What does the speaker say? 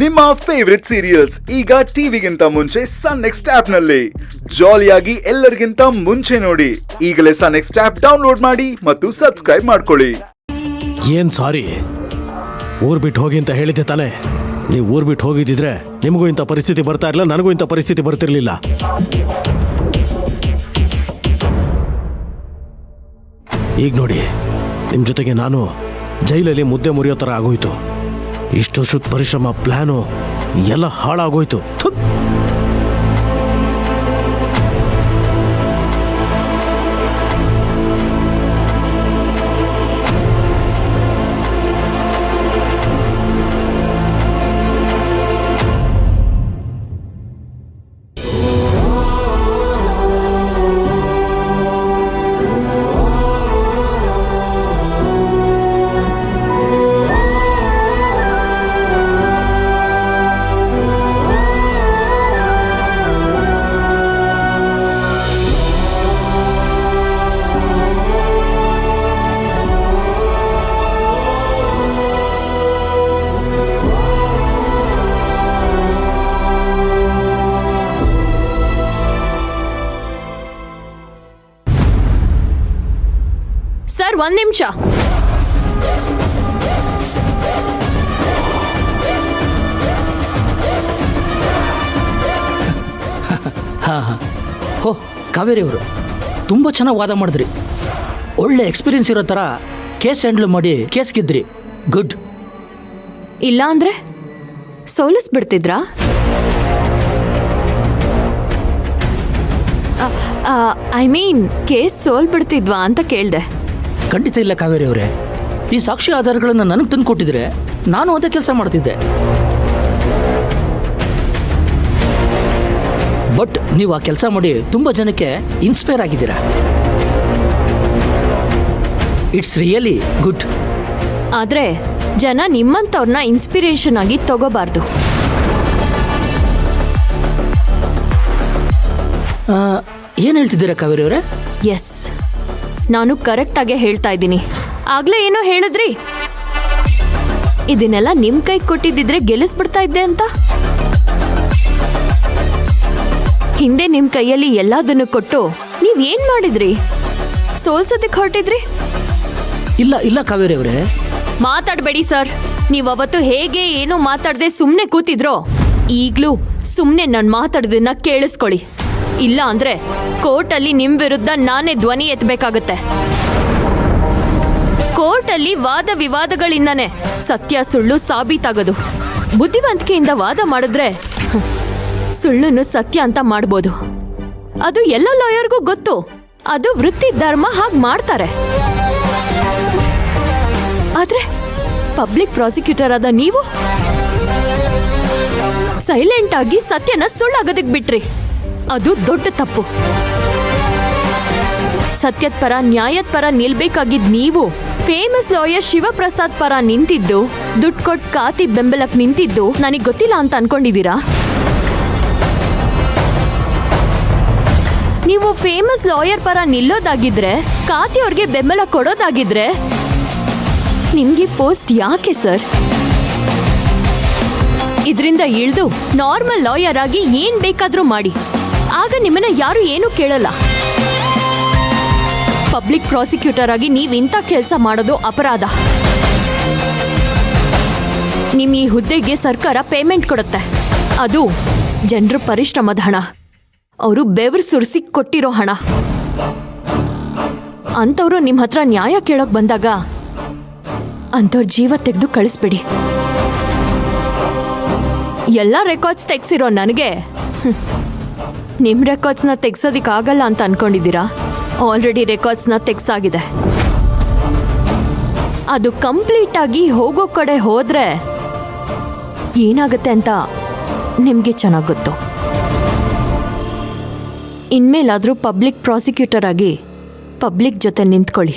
ನಿಮ್ಮ favourite serials ಈಗ ಟಿವಿಗಿಂತ ಮುಂಚೆ ಸನ್ ನೆಕ್ಸ್ಟ್ ಆಪ್ ನಲ್ಲಿ ಜಾಲಿಯಾಗಿ ಎಲ್ಲರಿಗಿಂತ ಮುಂಚೆ ನೋಡಿ. ಈಗಲೇ ಸನ್ ನೆಕ್ಸ್ಟ್ ಆಪ್ ಡೌನ್ಲೋಡ್ ಮಾಡಿ ಮತ್ತು ಸಬ್ಸ್ಕ್ರೈಬ್ ಮಾಡ್ಕೊಳ್ಳಿ. ಏನ್ ಸಾರಿ, ಊರ್ ಬಿಟ್ಟು ಹೋಗಿ ಅಂತ ಹೇಳಿದ್ದೆ ತಾನೆ. ನೀವು ಊರ್ ಬಿಟ್ಟು ಹೋಗಿದ್ದಿದ್ರೆ ನಿಮಗೂ ಇಂಥ ಪರಿಸ್ಥಿತಿ ಬರ್ತಾ ಇರಲಿಲ್ಲ, ನನಗೂ ಇಂಥ ಪರಿಸ್ಥಿತಿ ಬರ್ತಿರ್ಲಿಲ್ಲ. ಈಗ ನೋಡಿ, ನಿಮ್ಮ ಜೊತೆಗೆ ನಾನು ಜೈಲಲ್ಲಿ ಮುದ್ದೆ ಮುರಿಯೋ ಥರ ಆಗೋಯ್ತು. ಇಷ್ಟು ವರ್ಷದ ಪರಿಶ್ರಮ, ಪ್ಲಾನು ಎಲ್ಲ ಹಾಳಾಗೋಯ್ತು. ಸರ್, ಒಂದ್ ನಿಮಿಷ. ಹೋ, ಕಾವೇರಿ ಅವರು ತುಂಬ ಚೆನ್ನಾಗಿ ವಾದ ಮಾಡಿದ್ರಿ. ಒಳ್ಳೆ ಎಕ್ಸ್ಪೀರಿಯನ್ಸ್ ಇರೋ ಥರ ಕೇಸ್ ಹ್ಯಾಂಡಲ್ ಮಾಡಿ ಕೇಸ್ ಗೆದ್ರಿ. ಗುಡ್. ಇಲ್ಲ ಅಂದ್ರೆ ಸೋಲಿಸ್ಬಿಡ್ತಿದ್ರಾ? ಐ ಮೀನ್ ಕೇಸ್ ಸೋಲ್ಬಿಡ್ತಿದ್ವಾ ಅಂತ ಕೇಳ್ದೆ. ಖಂಡಿತ ಇಲ್ಲ ಕಾವೇರಿ ಅವರೇ. ಈ ಸಾಕ್ಷಿ ಆಧಾರಗಳನ್ನು ನನಗೆ ತಂದು ಕೊಟ್ಟಿದ್ರೆ ನಾನು ಅದೇ ಕೆಲಸ ಮಾಡ್ತಿದ್ದೆ. ಬಟ್ ನೀವು ಆ ಕೆಲಸ ಮಾಡಿ ತುಂಬ ಜನಕ್ಕೆ ಇನ್ಸ್ಪೈರ್ ಆಗಿದ್ದೀರಾ. It's really good. ಆದ್ರೆ ಜನ ನಿಮ್ಮಂಥವ್ರನ್ನ ಇನ್ಸ್ಪಿರೇಷನ್ ಆಗಿ ತಗೋಬಾರ್ದು. ಏನು ಹೇಳ್ತಿದ್ದೀರಾ ಕಾವೇರಿ ಅವರೇ? ಎಸ್, ನಾನು ಕರೆಕ್ಟಾಗೆ ಹೇಳ್ತಾ ಇದ್ದೀನಿ. ಆಗ್ಲೇ ಏನೋ ಹೇಳಿದ್ರಿ, ಇದನ್ನೆಲ್ಲ ನಿಮ್ ಕೈ ಕೊಟ್ಟಿದ್ದಿದ್ರೆ ಗೆಲ್ಲಿಸ್ಬಿಡ್ತಾ ಇದ್ದೆ ಅಂತ. ಹಿಂದೆ ನಿಮ್ ಕೈಯಲ್ಲಿ ಎಲ್ಲದನ್ನು ಕೊಟ್ಟು ನೀವ್ ಏನ್ ಮಾಡಿದ್ರಿ? ಸೋಲ್ಸೋದಕ್ಕೆ ಹೊರಟಿದ್ರಿ? ಇಲ್ಲ ಇಲ್ಲ ಕಾವೇರಿ ಅವರೇ. ಮಾತಾಡಬೇಡಿ ಸರ್. ನೀವ್ ಅವತ್ತು ಹೇಗೆ ಏನೋ ಮಾತಾಡದೆ ಸುಮ್ನೆ ಕೂತಿದ್ರೋ, ಈಗ್ಲೂ ಸುಮ್ನೆ ನಾನು ಮಾತಾಡೋದನ್ನ ಕೇಳಿಸ್ಕೊಳ್ಳಿ. ಇಲ್ಲ ಅಂದ್ರೆ ಕೋರ್ಟಲ್ಲಿ ನಿಮ್ ವಿರುದ್ಧ ನಾನೇ ಧ್ವನಿ ಎತ್ತಬೇಕಾಗತ್ತೆ. ಕೋರ್ಟಲ್ಲಿ ವಾದ ವಿವಾದಗಳಿಂದಾನೆ ಸತ್ಯ ಸುಳ್ಳು ಸಾಬೀತಾಗೋದು. ಬುದ್ಧಿವಂತಿಕೆಯಿಂದ ವಾದ ಮಾಡಿದ್ರೆ ಸುಳ್ಳನ್ನು ಸತ್ಯ ಅಂತ ಮಾಡ್ಬೋದು. ಅದು ಎಲ್ಲ ಲಾಯರ್ಗೂ ಗೊತ್ತು. ಅದು ವೃತ್ತಿ ಧರ್ಮ ಹಾಗೆ ಮಾಡ್ತಾರೆ. ಆದ್ರೆ ಪಬ್ಲಿಕ್ ಪ್ರಾಸಿಕ್ಯೂಟರ್ ಆದ ನೀವು ಸೈಲೆಂಟ್ ಆಗಿ ಸತ್ಯನ ಸುಳ್ಳಾಗೋದಕ್ಕೆ ಬಿಟ್ರಿ. ಅದು ದೊಡ್ಡ ತಪ್ಪು. ಸತ್ಯದ ಪರ ನ್ಯಾಯದ ಪರ ನಿಲ್ಬೇಕಾಗಿದ್ ನೀವು ಫೇಮಸ್ ಲಾಯರ್ ಶಿವಪ್ರಸಾದ್ ಪರ ನಿಂತಿದ್ದು, ದುಡ್ಡು ಕೊಟ್ಟು ಕಾತಿ ಬೆಂಬಲಕ್ ನಿಂತಿದ್ದು ನನಗ್ ಗೊತ್ತಿಲ್ಲ ಅಂತ ಅನ್ಕೊಂಡಿದ್ದೀರಾ? ನೀವು ಫೇಮಸ್ ಲಾಯರ್ ಪರ ನಿಲ್ಲೋದಾಗಿದ್ರೆ, ಕಾತಿ ಅವ್ರಿಗೆ ಬೆಂಬಲ ಕೊಡೋದಾಗಿದ್ರೆ ನಿಮ್ಗೆ ಪೋಸ್ಟ್ ಯಾಕೆ ಸರ್? ಇದರಿಂದ ಇಳ್ದು ನಾರ್ಮಲ್ ಲಾಯರ್ ಆಗಿ ಏನ್ ಬೇಕಾದ್ರೂ ಮಾಡಿ. ಆಗ ನಿಮ್ಮನ್ನ ಯಾರು ಏನು ಕೇಳಲ್ಲ. ಪಬ್ಲಿಕ್ ಪ್ರಾಸಿಕ್ಯೂಟರ್ ಆಗಿ ನೀವ್ ಇಂಥ ಕೆಲಸ ಮಾಡೋದು ಅಪರಾಧ. ನಿಮ್ ಈ ಹುದ್ದೆಗೆ ಸರ್ಕಾರ ಪೇಮೆಂಟ್ ಕೊಡುತ್ತೆ. ಅದು ಜನರ ಪರಿಶ್ರಮದ ಹಣ, ಅವರು ಬೆವರು ಸುರಿಸಿ ಕೊಟ್ಟಿರೋ ಹಣ. ಅಂಥವ್ರು ನಿಮ್ ಹತ್ರ ನ್ಯಾಯ ಕೇಳೋಕ್ ಬಂದಾಗ ಅಂಥವ್ರ ಜೀವ ತೆಗೆದು ಕಳಿಸ್ಬಿಡಿ. ಎಲ್ಲ ರೆಕಾರ್ಡ್ಸ್ ತೆಗ್ಸಿರೋ ನನಗೆ ನಿಮ್ ರೆಕಾರ್ಡ್ಸ್ನ ತೆಗ್ಸೋದಿಕ್ಕಾಗಲ್ಲ ಅಂತ ಅನ್ಕೊಂಡಿದ್ದೀರಾ? ಆಲ್ರೆಡಿ ರೆಕಾರ್ಡ್ಸ್ನ ತೆಗ್ಸಾಗಿದೆ. ಅದು ಕಂಪ್ಲೀಟ್ ಆಗಿ ಹೋಗೋ ಕಡೆ ಹೋದ್ರೆ ಏನಾಗುತ್ತೆ ಅಂತ ನಿಮ್ಗೆ ಚೆನ್ನಾಗಿ ಗೊತ್ತು. ಇನ್ಮೇಲಾದ್ರೂ ಪಬ್ಲಿಕ್ ಪ್ರಾಸಿಕ್ಯೂಟರ್ ಆಗಿ ಪಬ್ಲಿಕ್ ಜೊತೆ ನಿಂತ್ಕೊಳ್ಳಿ.